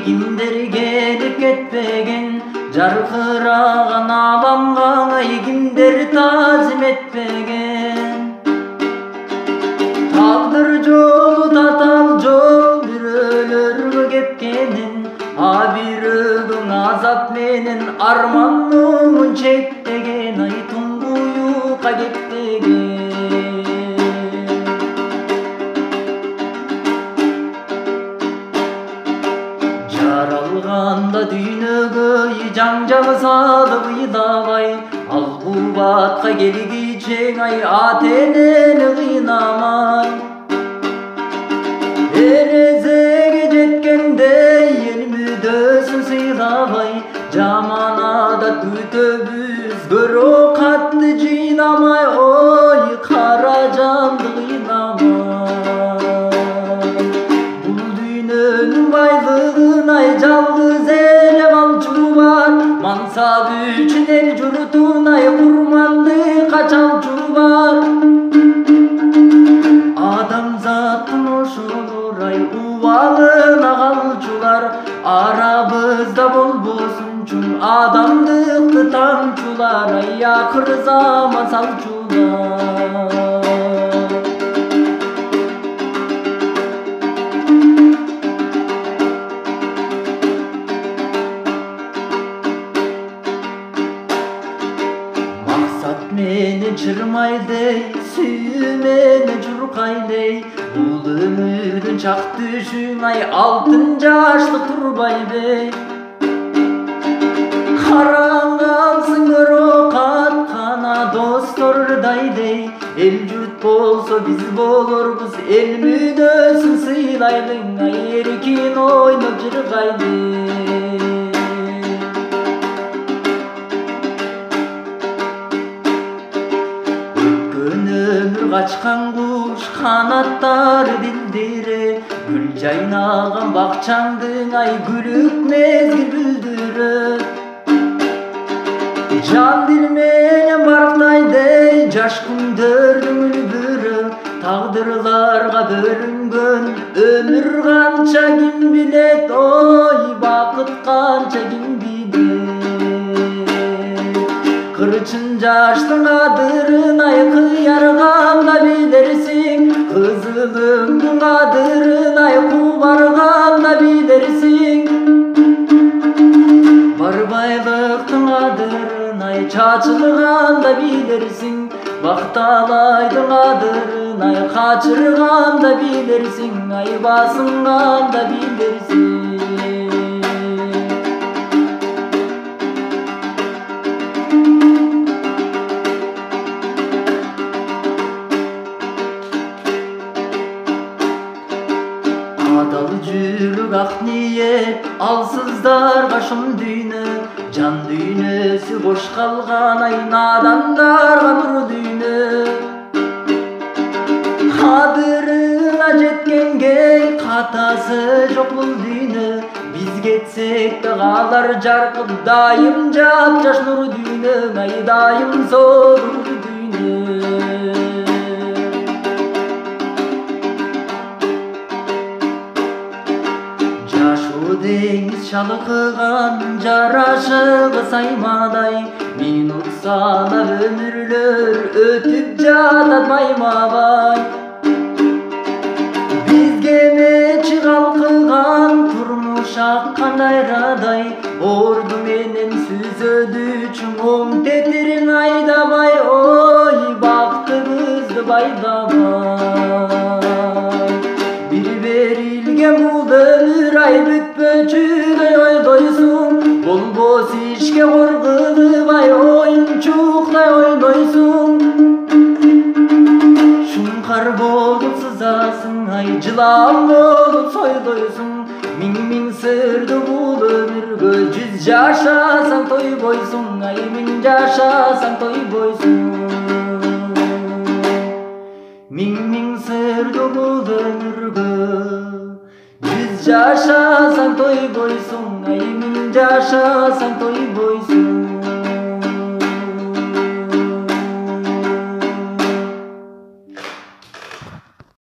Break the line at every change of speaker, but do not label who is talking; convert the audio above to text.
киндер келип кетпеген, жаркыраган аламга киндер тазим этпеген. Тагдыр жолу татал жол, бирөөлөргө кеткенин, бирөөдүн азап менен арманын чектеген, ай туңгуюкка кетпеген. Жаралганда дүйнөгө жаңжал салып ыйлабай, ал кубатка келгичең ай ат энени кыйнамай. Эрезеге жеткенде эл мүдөсүн сыйлабай, жаман адат күтөбүз көрө катты жыйнамай, ой кара жанды кыйнамай. Бул дүйнөнүн байлыгын ай жалгыз эле балчу бар, мансап үчүн эл журтун ай курмандыкка чалчу бар. Адамзаттын ошолор ай убалына калчулар, арабызда болбосунчу адамдыкты тамчулар, ай акыр заман салчулар. Максат менен чырмайдей, сүйүү менен журкайдей, бул өмүрдүн чак түшүн ай алтын жаштык турбайбей. Караңгалсын көрө каткана достордайдей, эл журт болсо биз болорбуз, эл мүдөсүн сыйлайлын, ай эркин ойноп жыргайлы. Ömür kaçkan kuş kanatları dildire, gül jaynagan bakçandın ay gülük mezgil büldürür. Can dil menen barktayday jaş күндөрдүн үлбүрү, тагдырларга бөлүнгөн өмүр канча ким билет, ой бакыт канча ким билет. Кырчын жаштын кадырын ай кыярганда билерсиң, кызылыңдын кадырын ай кубарганда билерсиң. Бар байлыктын кадырын ай чачылганда билерсиң, бакталайдын кадырын ай качырганда билерсиң, ай басынганда билерсиң. Адал жүрүк ак ниет, алсыздарга шын дүйнө, жан дүйнөсү бош калган ай надандарга нур дүйнө. Кадырына жеткенге катасы жок бул дүйнө, биз кетсек да калар жаркып дайым жапжаш нур дүйнө, ай дайым зор дүйнө. Деңиз шалкыган жарашыгы саймадай, минут санап өмүрлөр өтүп жатат маймабай. Бизге мечи калкыган турмуш аккан дайрадай, орду менен сүзөдүчүң оң тетирин айдабай, ой бактыбызды байдабай. Бир берилген бул өмүр ай бүтпөчүдөй ойдойсуң, болбос ишке коргулуп ай оюнчуктай ойнойсуң. Шуңкар болуп сызасың ай жылан болуп сойдойсуң, миң сырды бул өмүргө жүз жашасаң тойбойсуң, ай миң жашасаң тойбойсуң. Миң сырды бул өмүргө жүз жашасаң тойбойсуң, ай миң жашасаң тойбойсуң.